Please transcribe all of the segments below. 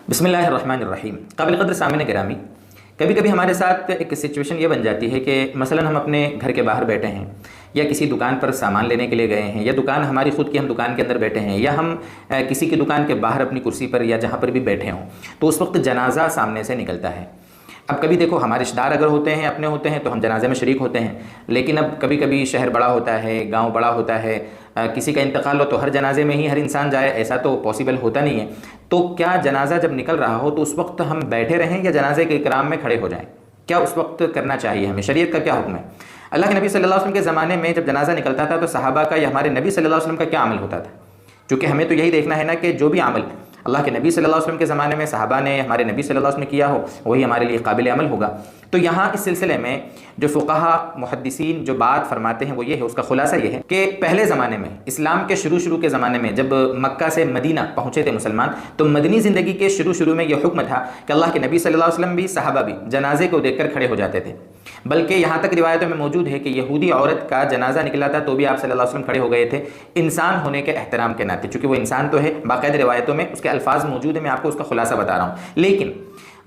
बिस्मिल्लाहिर्रहमानिर्रहीम। काबिल क़द्र सामिन गिरामी, कभी कभी हमारे साथ एक सिचुएशन ये बन जाती है कि मसलन हम अपने घर के बाहर बैठे हैं या किसी दुकान पर सामान लेने के लिए गए हैं, या दुकान हमारी ख़ुद की, हम दुकान के अंदर बैठे हैं, या हम किसी की दुकान के बाहर अपनी कुर्सी पर या जहाँ पर भी बैठे हों, तो उस वक्त जनाज़ा सामने से निकलता है। अब कभी देखो, हमारे रिश्तेदार अगर होते हैं, अपने होते हैं, तो हम जनाजे में शरीक होते हैं। लेकिन अब कभी कभी शहर बड़ा होता है, गांव बड़ा होता है, किसी का इंतकाल हो तो हर जनाजे में ही हर इंसान जाए, ऐसा तो पॉसिबल होता नहीं है। तो क्या जनाजा जब निकल रहा हो तो उस वक्त हम बैठे रहें या जनाजे के इकराम में खड़े हो जाएं? क्या उस वक्त करना चाहिए हमें? शरीयत का क्या हुक्म है? अल्लाह के नबी सल्लल्लाहु अलैहि वसल्लम के ज़माने में जब जनाजा निकलता था तो सहाबा का या हमारे नबी सल्लल्लाहु अलैहि वसल्लम का क्या अमल होता था? क्योंकि हमें तो यही देखना है ना कि जो भी अमल अल्लाह के नबी सल्लल्लाहु अलैहि वसल्लम के ज़माने में सहाबा ने, हमारे नबी सल्लल्लाहु अलैहि वसल्लम ने किया हो, वही हमारे लिए काबिल अमल होगा। तो यहाँ इस सिलसिले में जो फ़ुक़हा मुहद्दिसीन जो बात फरमाते हैं वो ये है, उसका खुलासा ये है कि पहले ज़माने में, इस्लाम के शुरू के ज़माने में, जब मक्का से मदीना पहुँचे थे मुसलमान, तो मदनी ज़िंदगी के शुरू में ये हुक्म था कि अल्लाह के नबी सल्लल्लाहु अलैहि वसल्लम भी, सहाबा भी जनाजे को देखकर खड़े हो जाते थे। बल्कि यहाँ तक रिवायतों में मौजूद है कि यहूदी औरत का जनाजा निकला था तो भी आप सल्लल्लाहु अलैहि वसल्लम खड़े हो गए थे, इंसान होने के एहतराम के नाते। चूँकि वो इंसान तो है, बाकायदा रिवायतों में उसके अल्फाज मौजूद है, मैं आपको उसका खुलासा बता रहा हूँ। लेकिन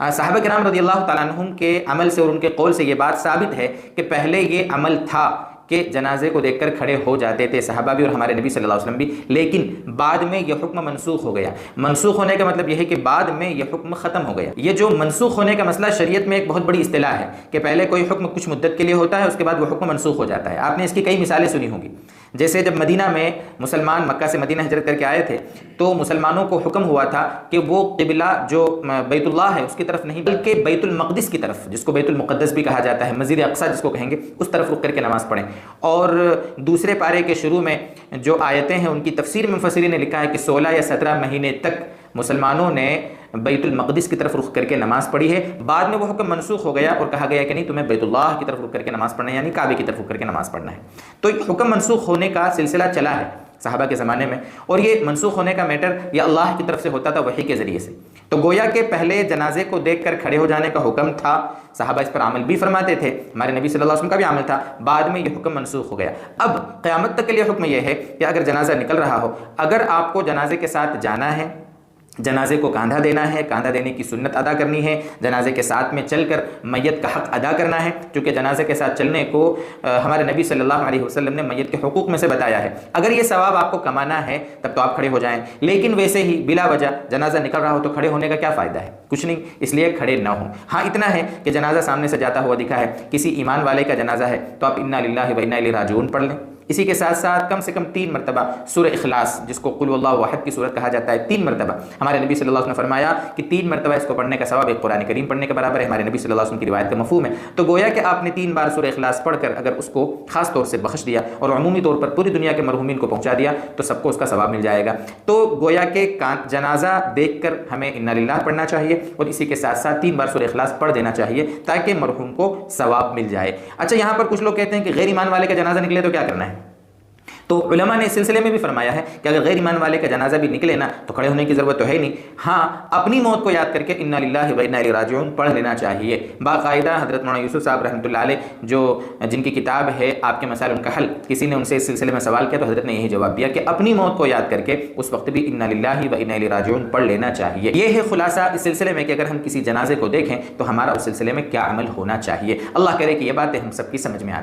सहाबा किराम रज़ियल्लाहु ताला अन्हुम के अमल से और उनके कौल से ये बात साबित है कि पहले ये अमल था कि जनाजे को देखकर खड़े हो जाते थे सहाबा भी और हमारे नबी सल्लल्लाहु अलैहि वसल्लम भी। लेकिन बाद में यह हुक्म मनसूख हो गया। मनसूख होने का मतलब यह है कि बाद में यह हुक्म ख़त्म हो गया। ये जो मनसूख होने का मसला शरीयत में एक बहुत बड़ी इस्तिलाह है कि पहले कोई हुक्म कुछ मुद्दत के लिए होता है, उसके बाद वह हुक्म मनसूख हो जाता है। आपने इसकी कई मिसालें सुनी होंगी। जैसे जब मदीना में मुसलमान मक्का से मदीना हिजरत करके आए थे तो मुसलमानों को हुक्म हुआ था कि वो क़िबला जो बैतुल्लाह है उसकी तरफ नहीं बल्कि बैतुल मक़दिस की तरफ, जिसको बैतुल मुक़द्दस भी कहा जाता है, मस्जिद अक़सा जिसको कहेंगे, उस तरफ रुक करके नमाज़ पढ़ें। और दूसरे पारे के शुरू में जो आयतें हैं उनकी तफसीर में मुफस्सिरीन ने लिखा है कि 16 या 17 महीने तक मुसलमानों ने बैतुल मक़दिस की तरफ रुख करके नमाज़ पढ़ी है। बाद में वो हुक्म मनसूख हो गया और कहा गया कि नहीं, तुम्हें बैतुल्लाह की तरफ रुख करके नमाज़ पढ़ना है, यानी काबे की तरफ रुख करके नमाज़ पढ़ना है। तो हुक्म मनसूख होने का सिलसिला चला है सहाबा के ज़माने में, और ये मनसूख होने का मैटर या अल्लाह की तरफ से होता था वही के ज़रिए से। तो गोया के पहले जनाजे को देख कर खड़े हो जाने का हुक्म था, सहाबा इस पर अमल भी फरमाते थे, हमारे नबी सल्लल्लाहु अलैहि वसल्लम का भी अमल था। बाद में ये हुक्म मनसूख हो गया। अब क़यामत तक के लिए हुक्म यह है कि अगर जनाजा निकल रहा हो, अगर आपको जनाजे के साथ जाना है, जनाजे को कांधा देना है, कांधा देने की सुन्नत अदा करनी है, जनाजे के साथ में चलकर मैयत का हक़ अदा करना है, क्योंकि जनाजे के साथ चलने को हमारे नबी सल्लल्लाहु अलैहि वसल्लम ने मैयत के हुकूक में से बताया है। अगर ये सवाब आपको कमाना है तब तो आप खड़े हो जाएं, लेकिन वैसे ही बिला वजह जनाजा निकल रहा हो तो खड़े होने का क्या फ़ायदा है? कुछ नहीं, इसलिए खड़े ना हो। हाँ, इतना है कि जनाजा सामने से जाता हुआ दिखा है, किसी ईमान वाले का जनाजा है, तो आप इन्ना लिल्लाहि व इन्ना इलैहि राजिऊन पढ़ लें। इसी के साथ साथ कम से कम 3 मरतबा सूरह इखलास, जिसको कुल हुवल्लाहु अहद की सूरत कहा जाता है, 3 मरतबा हमारे नबी सल्लल्लाहु अलैहि वसल्लम ने फरमाया कि 3 मरतबा इसको पढ़ने का सवाब एक कुरान करीम पढ़ने के बराबर है। हमारे नबी सल्लल्लाहु अलैहि वसल्लम की रिवायत का मफ़हूम है। तो गोया कि आपने 3 बार सूरह इखलास पढ़कर अगर उसको खास तौर से बख्श दिया और अमूमी तौर पर पूरी दुनिया के मरहूमीन को पहुँचा दिया तो सबको उसका सवाब मिल जाएगा। तो गोया के जनाजा देख कर हमें इन्ना लिल्लाह पढ़ना चाहिए और इसी के साथ साथ 3 बार सूरह इखलास पढ़ देना चाहिए ताकि मरहूम को सवाब मिल जाए। अच्छा, यहाँ पर कुछ लोग कहते हैं कि गैर ईमान वाले का जनाजा निकले तो क्या करना है? तो उलमा ने इस सिलसिले में भी फरमाया है कि अगर गैर ईमान वाले का जनाजा भी निकले ना तो खड़े होने की ज़रूरत तो है ही नहीं। हाँ, अपनी मौत को याद करके इन्ना लिल्लाहि व इन्ना इलैहि राजिऊन पढ़ लेना चाहिए। बाकायदा हज़रत मौलाना यूसुफ साहब रहमतुल्लाह अलैह, जो जिनकी किताब है आपके मसाइल उनका हल, किसी ने उनसे इस सिलसिले में सवाल किया तो हज़रत ने यही जवाब दिया कि अपनी मौत को याद करके उस वक्त भी इन्ना लिल्लाहि व इन्ना इलैहि राजिऊन पढ़ लेना चाहिए। ये है खुलासा इस सिलसिले में कि अगर हम किसी जनाजे को देखें तो हमारा उस सिलसिले में क्या अमल होना चाहिए। अल्लाह करे कि ये बातें हम सबकी समझ में आए।